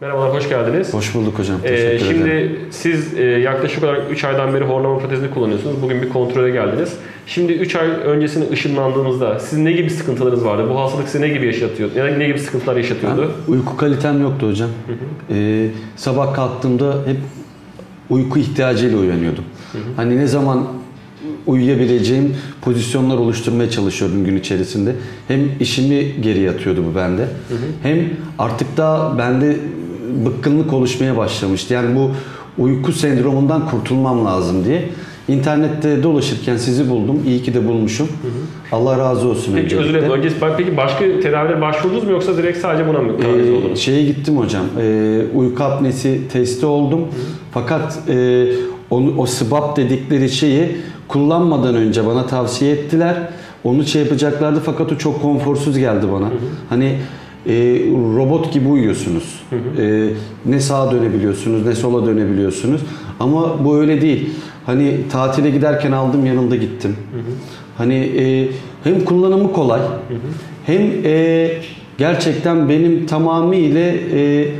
Merhabalar, hoş geldiniz. Hoş bulduk hocam. Teşekkür ederim. Şimdi siz yaklaşık olarak 3 aydan beri horlama protezini kullanıyorsunuz. Bugün bir kontrole geldiniz. Şimdi 3 ay öncesine ışınlandığınızda sizin ne gibi sıkıntılarınız vardı? Bu hastalık size ne gibi yaşatıyordu? Yani ne gibi sıkıntılar yaşatıyordu? Uyku kalitem yoktu hocam. Sabah kalktığımda hep uyku ihtiyacıyla uyanıyordum. Hani ne zaman uyuyabileceğim pozisyonlar oluşturmaya çalışıyordum gün içerisinde. Hem işimi geriye atıyordu bu bende. Hem artık da bende bıkkınlık oluşmaya başlamıştı. Yani bu uyku sendromundan kurtulmam lazım diye. İnternette dolaşırken sizi buldum. İyi ki de bulmuşum. Allah razı olsun. Peki özür dilerim. Peki başka tedavilere başvurdunuz mu yoksa direkt sadece buna mı kanalize oldunuz? Şeye gittim hocam. Uyku apnesi testi oldum. Fakat o SBAP dedikleri şeyi kullanmadan önce bana tavsiye ettiler. Onu yapacaklardı fakat o çok konforsuz geldi bana. Hani robot gibi uyuyorsunuz. Ne sağa dönebiliyorsunuz ne sola dönebiliyorsunuz. Ama bu öyle değil. Hani tatile giderken aldım yanımda gittim. Hani hem kullanımı kolay hem gerçekten benim tamamıyla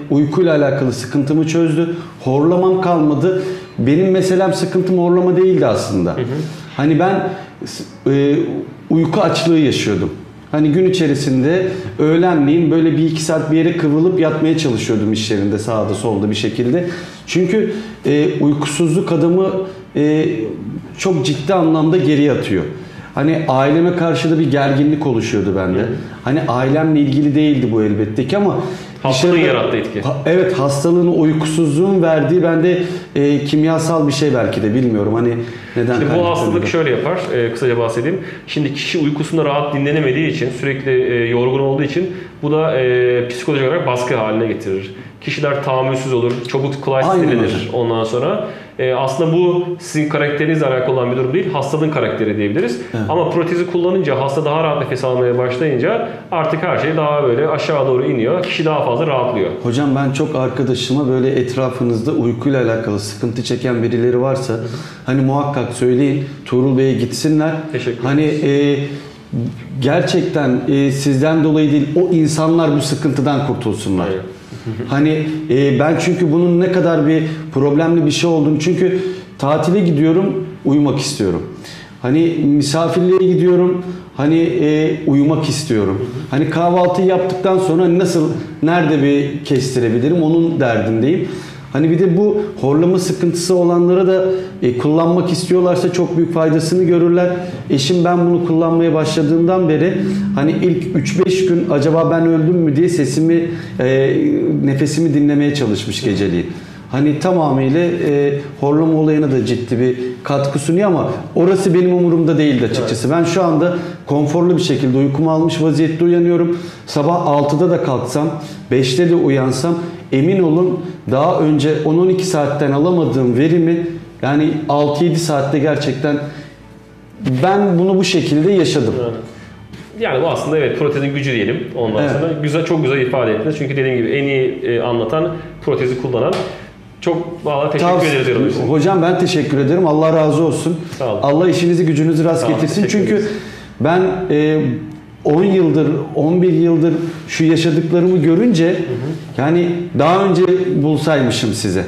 uykuyla alakalı sıkıntımı çözdü. Horlamam kalmadı. Benim meselem sıkıntım horlama değildi aslında. Hani ben uyku açlığı yaşıyordum. Hani gün içerisinde öğlenleyin böyle 1-2 saat bir yere kıvrılıp yatmaya çalışıyordum iş yerinde sağda solda bir şekilde. Çünkü uykusuzluk adamı çok ciddi anlamda geriye atıyor. Hani aileme karşı da bir gerginlik oluşuyordu bende. Hani ailemle ilgili değildi bu elbette ki ama hastalığın yarattığı etki. Evet, hastalığın, uykusuzluğun verdiği bende kimyasal bir şey belki de bilmiyorum. Hani neden? Şimdi bu hastalık şöyle yapar, kısaca bahsedeyim. Şimdi kişi uykusunda rahat dinlenemediği için, sürekli yorgun olduğu için bu da psikolojik olarak baskı haline getirir. Kişiler tahammülsüz olur, çabuk kolay sinirlenir ondan sonra. Aslında bu sizin karakterinizle alakalı olan bir durum değil, hastalığın karakteri diyebiliriz. Evet. Ama protezi kullanınca, hasta daha rahat nefes almaya başlayınca artık her şey daha böyle aşağı doğru iniyor. Kişi daha fazla rahatlıyor. Hocam ben çok arkadaşıma böyle etrafınızda uykuyla alakalı sıkıntı çeken birileri varsa hani muhakkak söyleyin, Tuğrul Bey'e gitsinler. Teşekkür hani gerçekten sizden dolayı değil, o insanlar bu sıkıntıdan kurtulsunlar. Evet. Hani ben çünkü bunun ne kadar bir problemli bir şey olduğunu, çünkü tatile gidiyorum, uyumak istiyorum. Hani misafirliğe gidiyorum, hani uyumak istiyorum. Hani kahvaltıyı yaptıktan sonra nasıl, nerede bir kestirebilirim onun derdindeyim. Hani bir de bu horlama sıkıntısı olanlara da kullanmak istiyorlarsa çok büyük faydasını görürler. Eşim ben bunu kullanmaya başladığından beri hani ilk 3-5 gün acaba ben öldüm mü diye sesimi, nefesimi dinlemeye çalışmış geceliğin. Hani tamamıyla horlama olayına da ciddi bir katkı sunuyor ama orası benim umurumda değildi açıkçası. Evet. Ben şu anda konforlu bir şekilde uykumu almış vaziyette uyanıyorum. Sabah 6'da da kalksam, 5'te de uyansam emin olun daha önce 10-12 saatten alamadığım verimi yani 6-7 saatte gerçekten ben bunu bu şekilde yaşadım. Evet. Yani bu aslında evet protezin gücü diyelim ondan sonra. Güzel, çok güzel ifade ettiniz. Çünkü dediğim gibi en iyi anlatan, protezi kullanan. Çok valla teşekkür ederiz diyorum. Hocam ben teşekkür ederim. Allah razı olsun. Sağ olun. Allah işinizi gücünüzü rast getirsin. Çünkü ben 10 yıldır, 11 yıldır şu yaşadıklarımı görünce yani daha önce bulsaymışım size.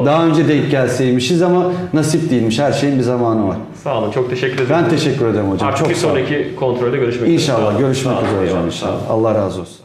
Daha önce denk gelseymişiz ama nasip değilmiş. Her şeyin bir zamanı var. Sağ olun. Çok teşekkür ederim. Ben teşekkür ederim hocam. Artık çok bir sonraki kontrolde görüşmek üzere. İnşallah. Görüşmek üzere hocam inşallah. Allah razı olsun.